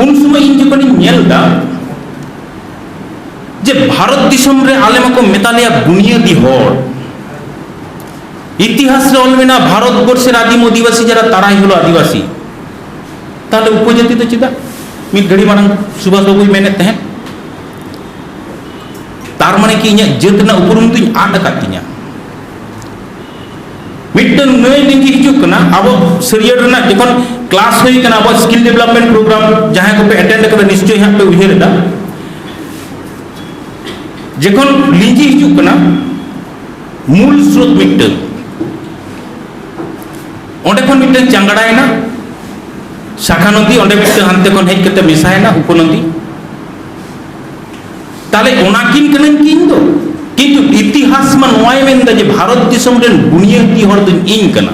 उन समय इन जखन नेलदा जे भारत दिसम रे आले माको मेतालिया बुनियादी हर इतिहास रे ऑल मेना भारत वर्षेर आदिम आदिवासी जरा ताराई हलो आदिवासी ताहले उपजाति तो चेदा मिद घड़ी मारंग सुभाष बाबू मेने तहें तार माने कि इᱧᱟᱹᱜ ᱡᱟᱹᱛ ᱨᱮᱱᱟᱜ ᱩᱯᱨᱩᱢ ᱫᱩᱧ ᱟᱫ ᱟᱠᱟᱫ ᱛᱤᱧᱟ मिट्टन नई लिंगी हिजुक कना अब सरियर रना जखन क्लास हुई कना अब स्किल डेवलपमेंट प्रोग्राम जहां को पे अटेंड कर निश्चय यहाँ पे उहेर दा जखन लिंगी हिजुक कना मूल स्रोत मिट्टन ओंडे खन मिट्टन चांगड़ायना शाखा नदी ओंडे मिट्टन हानते खन हेज कते मिसायना उपनदी ताले ओनाकिन कना किन दो किंतु इतिहास में नोआय मेंदा जे भारत दिसम रेन बुनियादी हर दो इन कना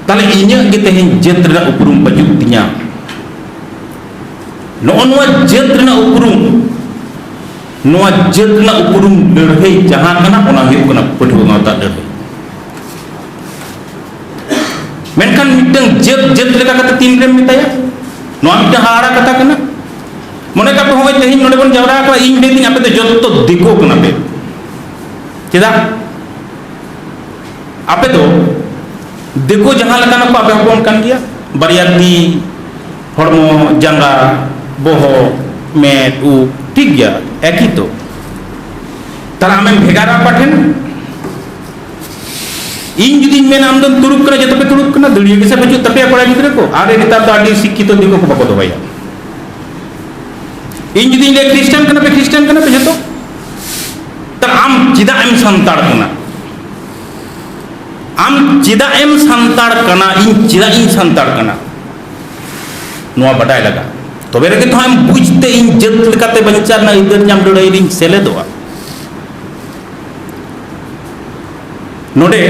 ताले इᱧᱟᱹᱜ गे तेहेन जत रेना उपरुम बजुक तिᱧा नोआ जत रेना उपरुम नोआ जत रेना उपरुम लड़हई जहां कना ओना हुयुग कना पठुआ गावता लड़हई मेनखान मिटन जत जत लेका कते तीन रेम मिताया नोआ मिटन हाड़ा कथा कना मने का हो तेहिन नोडे बन जावरा का इन बेदिन आपे तो जत्तो दिको कना पे चेदा आपे तो देखो जहां लगा ना को आपे होन कान गया बरियाती हड़मो जंगा बोहो मेट उ ठीक गया एक ही तो तारा हमें भेगारा पाठेन इन जुदी में नाम दो तुरुक कना जतो पे तुरुक कना दड़िया के से बजु तपे पड़ा गिदरे को आरे नेता तो आडी शिक्षित दिको को बको दो भैया इन जुदी ले क्रिश्चियन कना पे जतो त आम चिदा एम संताड़ कना आम चिदा एम संताड़ कना इन चिदा इन संताड़ कना नोआ बडाय लगा तबे रे तो हम बुझते इन जत लेकाते बंचार ना इधर जाम डड़ाई रिन सेले दोआ नोडे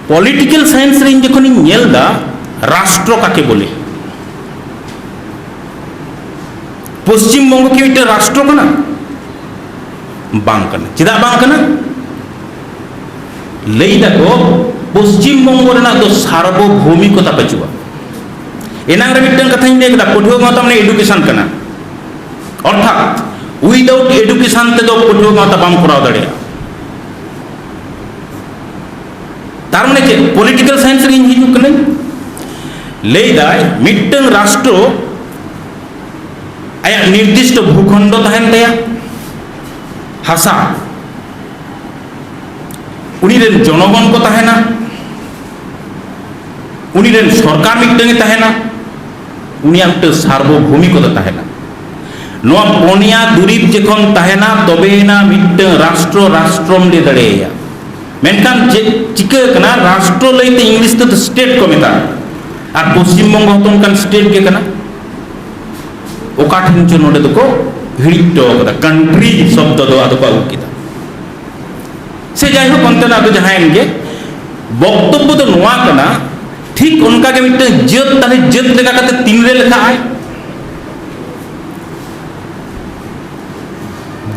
पॉलिटिकल साइंस रे इन जखन इन नेलदा राष्ट्र काके बोले पश्चिम बंग की मिट्टे राष्ट्र कना बांग कना चिदा बांग कना लैदा को पश्चिम बंग रेना दो सार्वभौमिकता बचुआ एनांग रे मिट्टन कथा इन लेकदा पठुआ गावता माने एडुकेशन कना अर्थात विदाउट एडुकेशन ते दो पठुआ गावता बाम कराव दड़िया तार माने जे पॉलिटिकल साइंस रे इन हिजुक कने लैदा मिट्टन राष्ट्र आया निर्दिष्ट भूखंड तहन तया हासा उनी रेन जनगण को तहना उनी रेन सरकार मिट्टन तहना उनी मिट्टन सार्वभौमिकता तहना नोआ पोनिया दुरीब जखन तहना तबेना मिट्टन राष्ट्र राष्ट्रम ले दड़ेया मेनखान चिका कना राष्ट्र लैते इंग्लिश ते स्टेट को मेता और पश्चिम बंग हतन कान स्टेट के कना ओकाठन चो नोडे दको हिड़िटो कदा कंट्री शब्द दो आदो को किदा से जाय हो कोनते ना तो जहां गे वक्तव्य तो नोआ कना ठीक उनका के मिटे जत ताले जत लेका कते तीन रे लेखा आय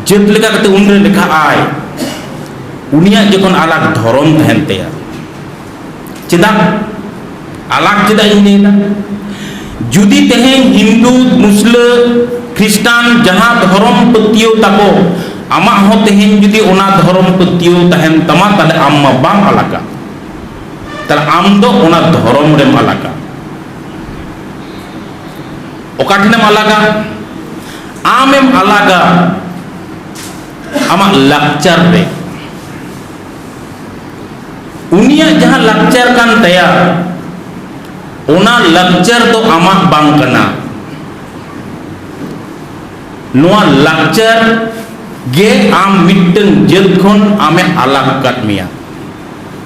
जत लेका कते उन रे लेखा आय उनिया जखन अलग धर्म तहनते चेदा अलग चेदा इनेना जुदी तेहें हिंदू मुस्लिम ख्रिस्टान जहां धर्म पतियो ताको आमा हो तेहें जुदी ओना धर्म पतियो तहन तमा ताले आम्मा बांग अलगा ताले आम दो ओना धर्म रेम अलगा ओकाठनेम अलगा आमेम अलगा आमा लाक्चर रे उनिया जहां लाक्चर कान तया ओना लाक्चर तो आमा बांग कना नोआ लाक्चर गे आम मिट्टन जत खन आमे अलग काट मिया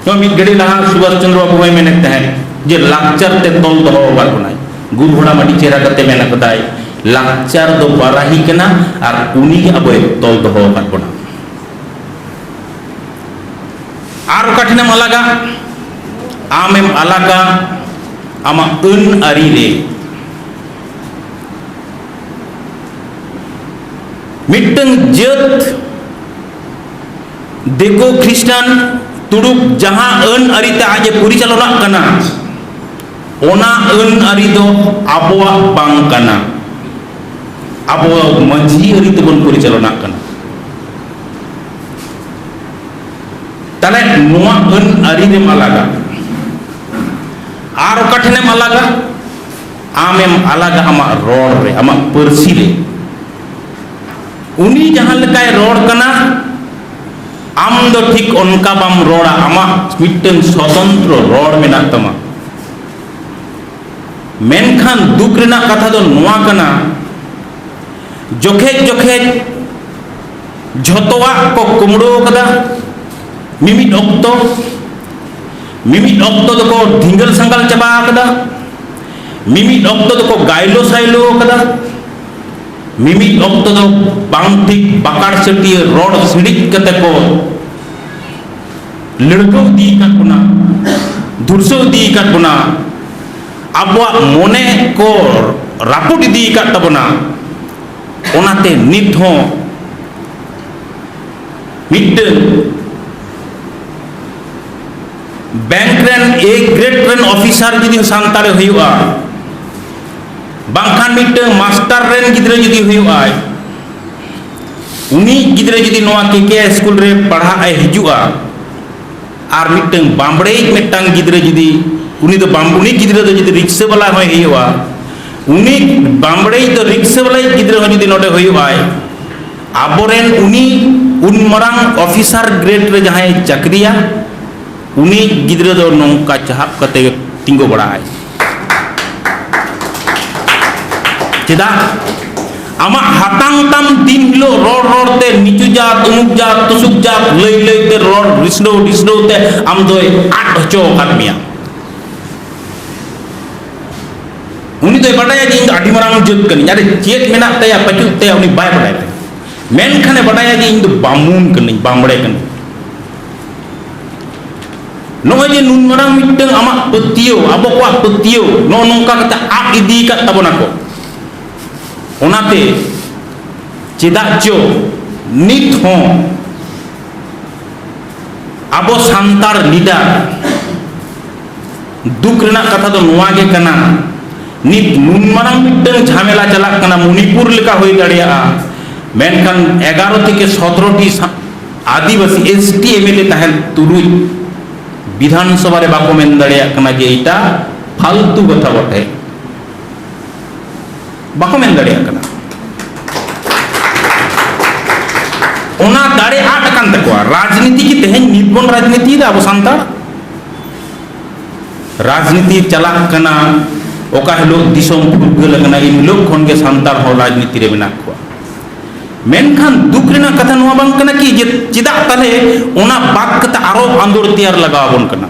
तो मिट गड़ी लहा सुभाष चंद्र बाबू भाई मेने तहन जे लाक्चर ते तोल दो होगा कोनाय गुरघोड़ा माटी चेहरा कते मेना कदाय लाक्चर दो बाराही कना और उनी के अब तोल दो होगा कोना आर कठिनम अलगा आमेम अलगा आमा अन आरी रे मिट्टन जत देखो ख्रिस्टान तुड़ुक जहां अन आरीते आज परिचालना कना ओना अन आरी दो आबोआ बांग कना आबो मंझी आरी तबन परिचालना कना ताले नोआ अन आरी रे मालागा आर कठने मालागा आमेम आलागा आमा रोड रे आमा परसी रे उनी जहां लेकाय रोड कना आम दो ठीक उनका बाम रोड़ा आमा मिट्टन स्वतंत्र रोड में ना तमा मेनखान दुख रेना कथा दो नुआ कना जोखे जोखे झोतवा को कुमड़ो कदा मिमिट ऑक्टो दो को ढिंगल संगल चबा कदा मिमिट ऑक्टो दो को गायलो साइलो कदा मिमिट ऑक्टो दो बांग ठीक बाकार सटी रोड सिड़िक कते को लड़को दी का पुना धुरसो दी का पुना आबवा मोने को रापुट दी का तबना ओनाते नित हो मिट्टन बैंक रेन एक ग्रेड रेन ऑफिसर जुदी सांतारे हुआ बांखान मिट्टन मास्टर रेन गिद्रे जुदी हुआ उनी गिद्रे जुदी नोआ के स्कूल रे पढ़ा हिजुआ आर मिट्टन बांबड़े मिट्टन गिद्रे जुदी उनी तो बांबुनी गिद्रे तो जुदी रिक्शा वाला होय हुआ उनी बांबड़े तो रिक्शा वाला गिद्रे हो जुदी नोडे हुआ आबोरेन उनी उन मरांग ऑफिसर ग्रेड रे जहां चक्रिया उनी गिद्रे दो नौका चाहप कते तिंगो बड़ा है चेदा आमा हातांग तम दिन हिलो रोड रोड ते निचु जात उमुक जात तुसुक जात लई लई ते रोड रिसडो रिसडो ते आम दोय आट हचो काटमिया उनी तो बड़ाया जी आडी मरांग जुत कनी यारे चेत मेना तया पचु ते उनी बाय बड़ाय ते मेन खाने बड़ाया जी इन तो बामून कनी बामड़े कनी नोय जे नुन मरांग मिट्टन आमा पतियो आबो को पतियो नो नोंका कता आप इदी का तबना को ओनाते चेदा चो नित हो आबो सांतार लीडर दुख रेना कथा दो नोआ गे कना नित नुन मरांग मिट्टन झमेला चला कना मणिपुर लेका होई दाड़िया मेनखान 11 থেকে 17 टी आदिवासी एसटी एमएलए तहन तुरुई विधानसभा रे बाको मेन दाड़िया कना जे एटा फालतू कथा बटे बाको मेन दाड़िया कना ओना दाड़े आट कान तकवा राजनीति की तेहन निबन राजनीति दा अब सांतार राजनीति चला कना ओका हिलो दिसोम फुरगल कना इन लोग खन के सांतार हो राजनीति रे मेना को मेनखान दुख रेना कथा नुआ बांग कना कि जे चिदा तले ओना बात कता आरो आंदोर तैयार लगावबन कना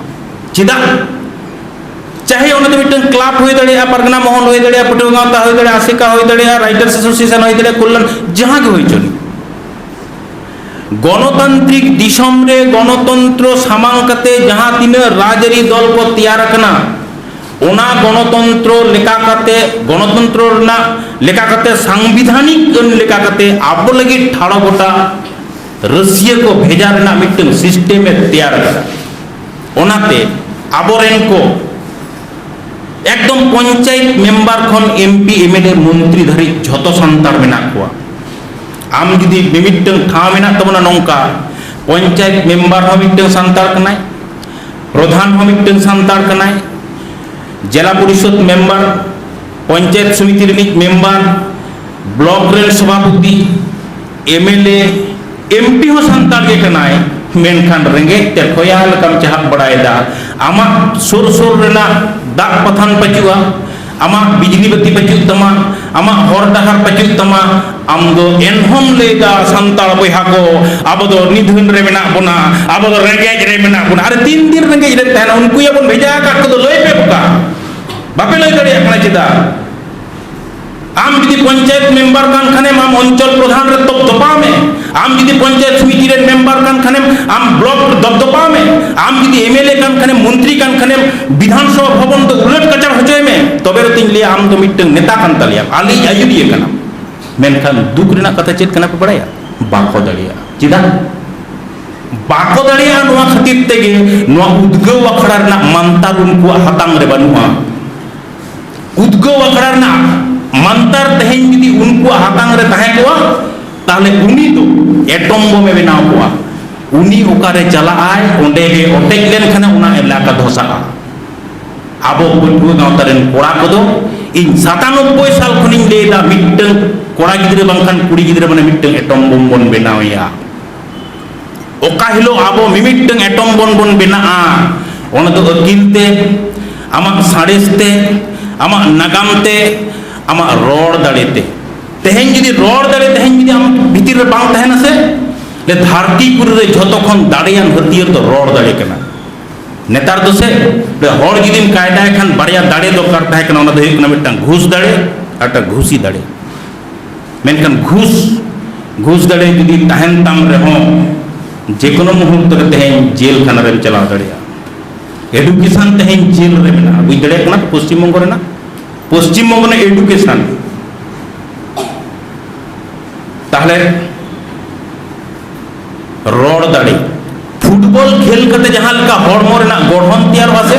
चिदा चाहे ओना तो मिटन क्लब होय दड़िया परगना मोहन होय दड़िया पटुगांता होय दड़िया आशिका होय दड़िया राइटर्स एसोसिएशन होय दड़िया कल्याण जहां के होय चनी गणतांत्रिक दिसम रे गणतंत्र सामांग कते जहां तीन राजरी दल को तैयार कना ओना गणतंत्र लेका कते गणतंत्र ना लेका कते संवैधानिक लेका कते आबो लगी ठाड़ो गोटा रसिया को भेजा रेना मिटन सिस्टम में तैयार करा ओनाते आबोरेन को एकदम पंचायत मेंबर खन एमपी एमएलए मंत्री धरी झतो संतार मेना को आम जुदी मिमिटन ठाव मेना तबना नौका पंचायत मेंबर हो मिटन संतार कनाय प्रधान हो मिटन संतार कनाय जिला परिषद मेंबर पंचायत समिति रिनिक मेंबर ब्लॉक रेल सभापति एमएलए एमपी हो संतार के कनाय मेनखान रेंगे ते खोयाल कम चाहत बड़ायदा आमा सुर सुर रेना दाग पथान पचुआ आमा बिजली बत्ती पचु तमा आमा हर डहार पचु तमा आम दो एनहम लेदा संताल बयहा को आबो दो निधन रे मेना बोना आबो दो रेंगेज रे मेना बोना अरे 3 दिन रेंगेज रे तहना उनको या बोन भेजा का को लय पे बका बापे लय दड़िया कना चिदा आम जुदी पंचायत मेंबर कान खाने आम अंचल प्रधान रे दबदबा में आम जुदी पंचायत समिति रे मेंबर कान खाने आम ब्लॉक दबदबा में आम जुदी एमएलए कान खाने मंत्री कान खाने विधानसभा भवन तो उलट कचर होचय में तबे रे तिन लिया आम तो मिटन नेता कान तलिया आली आयुरिया कना मेनखान दुख रेना कथा चेत कना पे बड़ाया बाको दड़िया चिदा बाको दड़िया नुआ खातिर तेगे नुआ उद्गव अखड़ा रेना मानता उनको हातांग रे बनुआ उद्गो अखड़ा मंतर तेहन जुदी उनको हाथांग रे तहे कोआ ताहले उनी दो एटम बम बनाव कोआ उनी ओकारे चला आय ओंडे गे ओटेक लेन खाने उना इलाका धोसा आबो पटुआ गांवता रेन कोड़ा कोदो इन 97 साल खनिन लेदा मिट्टन कोड़ा गिद्रे बांखान कुड़ी गिद्रे माने मिट्टन एटम बम बन बनावया ओका हिलो आबो मिमिट्टन एटम बम बन बनाआ ओना दो अकिलते आमा साड़ेसते आमा नागामते आमा रोड दाड़ेते तेहें जुदी रोड दाड़े तेहें जुदी आम भीतर रे बांग तहेना से ले धरती पुरी रे झोतो खन दाड़ेयान हतियर तो रोड दाड़े कना नेतार दो से ले हर जुदीम कायदा खान बाड़िया दाड़े दरकार ताहे कना ओना दो हुयुग कना मिट्टां घुस दाड़े आटा घुसी दाड़े मेनखान घुस दाड़े जुदी तहेन ताम रेहों जेकोनो मुहूर्त रे तेहें जेल खाना रेम चलाव दाड़ेया एडुकेशन तेहें जेल रे मेना बुझ दाड़े कना पश्चिम बंग रेना पश्चिम बंग ने एडुकेशन ताहले रोड दाड़े फुटबॉल खेल करते जहां लका हड़मो रेना गठन तैयार वासे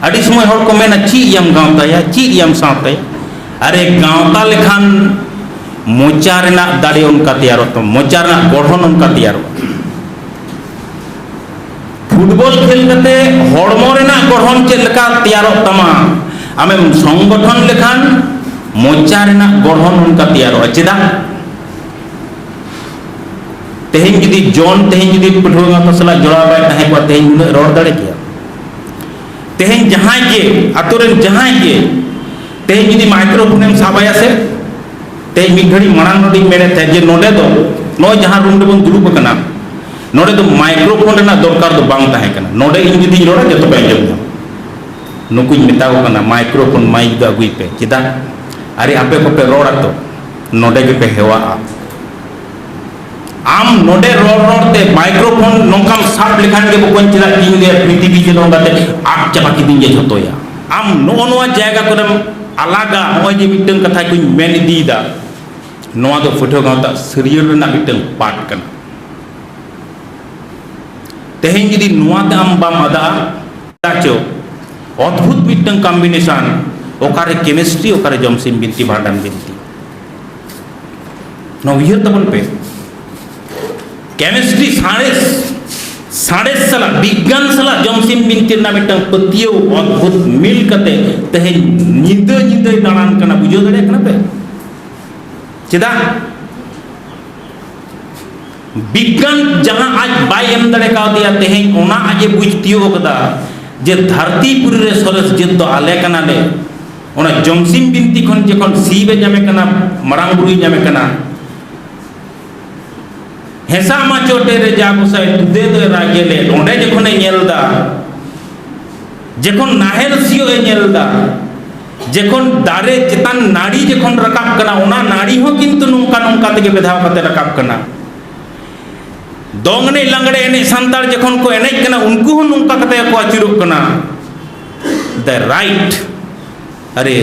अड़ी समय हड़ को मेना ची याम गांवताया ची याम सावताया अरे गांवता लेखान मोचा रेना दाड़े उनका तैयार तो मोचा रेना गठन उनका तैयार फुटबॉल खेल करते हड़मो रेना गठन चेद लका तैयार तमा आमे संगठन लेखान मोचा रेना गठन उनका तैयार चेदा तेहें जुदी जॉन तेहें जुदी पठुआ गांवता सला जोड़ा बाय तहे को तेहें उन रोड दाड़े किया तेहें जहां के आतुरेन जहां के तेहें जुदी माइक्रोफोन एम साबाया से तेहें मिद घड़ी मांग नोडी मेने थे जे नोडे दो नो जहां रूम रे बन दुरुब कना नोडे दो माइक्रोफोन रेना दरकार दो बांग तहे कना नोडे इन जुदी रोड़ा जतो पे जम नुकुñ मेताव कना माइक्रोफोन माइक दो अगुई पे चिदा अरे आपे को पे रोड़ा तो नोडे के पे हेवा आम नोडे रोड ते माइक्रोफोन नोकाम साब लेखान के बकोन चला तीन दे पृथ्वी जे नोंगाते आप चबा की दिन जे झोतोया आम नो नोआ जायगा करम आलागा होय जे मिटन कथा कुñ मेन दीदा नोआ दो फुटो गांवता सरियर रेना मिटन पाट कना तेहें जदी नोआ ते आम बाम आदा ताचो अद्भुत मिटन कॉम्बिनेशन ओकारे केमिस्ट्री ओकारे जमसिम बिनती भांडान बिनती नो उयहर तबन पे केमिस्ट्री साड़े सला विज्ञान सला जमसिम बिनती ना मिटन पतियो अद्भुत मिल कते तेहें निदे निदे दाड़ान कना बुझो दड़े कना पे चेदा विज्ञान जहां आज बाय एम दड़े का दिया तेहें ओना आजे बुझतियो कदा जे धरती पुरी रे सरस जित दो आले कना ले ओना जमसिम बिनती खन जखन सीबे जामे कना मरांग बुरी जामे कना हेसा मा चोटे रे जागो साइ तुदे दो रागेले ओंडे जखन ए नेलदा जखन नाहेल सियो ए नेलदा जखन दारे चेतान नाड़ी जखन रकाब कना ओना नाड़ी हो किंतु नोंका नोंका तेगे बेधाव कते रकाब कना दोंगने लंगड़े एने संतार जखन को एने कना उनको हो नोंका कते को अचुरुक कना द राइट अरे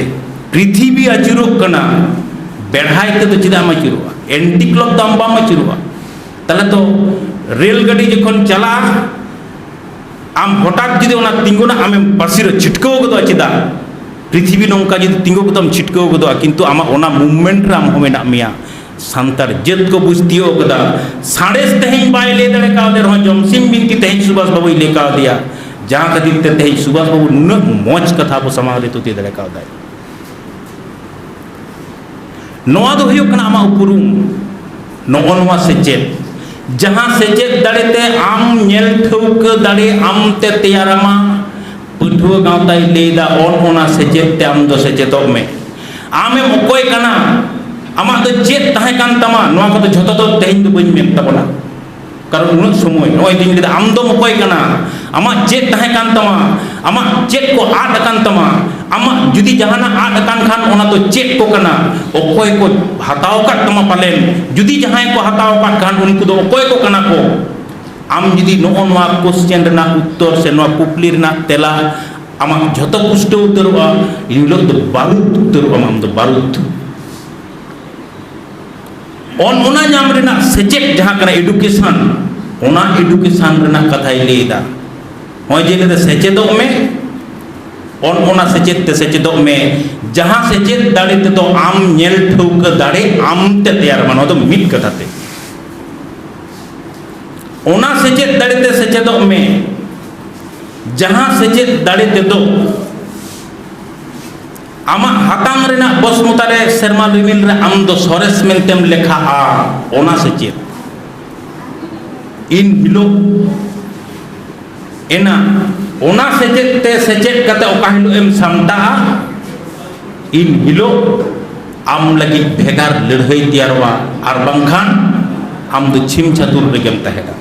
पृथ्वी अचुरुक कना बेढ़ाई ते तो चिदा मा चुरुआ एंटी क्लॉक दाम बा मा चुरुआ तले तो रेलगाड़ी जखन चला आम हठात जुदी ओना तिंगुना आमे पासिर छिटको गदो चिदा पृथ्वी नोंका जुदी तिंगु गदम छिटको गदो किंतु आमा ओना मूवमेंट रे आम हो मेना मिया सांतार जेत को बुझतियो गदा साड़ेस तेहें बाय ले दड़े का दे रह जमसिम बिनती तेहें सुभाष बाबू ले का दिया जहां खातिर ते तेहें सुभाष बाबू नुन मोज कथा को समाज रे तुति दड़े का दाय नोआ दो हुयो कना आमा उपरुम नोआ से चेत जहां सेचेत दाड़ेते आम नेल ठौक दाड़े आम ते तैयारमा पठुआ गांवताई लेदा ओना सेचेत ते आम दो सेचेतोग में आमे ओकोय कना आमा दो चेत ताहे कान तमा नोआ को तो झोतो तो तेहिं दो बइन मेन तबना कारण उन समय नोय दिन लेदा आम दो ओकोय कना आमा चेत ताहे कान तमा आमा चेत को आट कान तमा आमा जुदी जहाना आट कान खान ओना तो चेत को कना ओकोय को हताव का तमा पालेन जुदी जहां को हताव का खान उनको दो ओकोय को कना को आम जुदी नो नोआ क्वेश्चन रेना उत्तर से नोआ कुपली रेना तेला आमा झोतो पुष्ट उत्तरवा इलो तो बारूद उत्तर आम दो बारूद ओना नाम रेना सेचेक जहां कना एडुकेशन ओना एडुकेशन रेना कथा लेदा होय जे ले सेचेदो में ओना सेचेद ते सेचेदोग में जहां सेचेद दाड़े ते तो आम नेल ठौका दाड़े आम ते तैयार मानो तो मिट कथाते ओना सेचेद दाड़े ते सेचेदोग में जहां सेचेद दाड़े ते तो आमा हाताम रेना बसमुतारे सेरमा रिमिल रे आम दो सरेस मेंतेम लेखा आ ओना सेचेद इन हिलो एना ओना सेचेद ते सेचेद कते ओका हिलो एम सामटा इन हिलो आम लगी भेगार लड़ाई तैयारवा आर बांखान आम दो छिम छातुर रेगेम तहेगा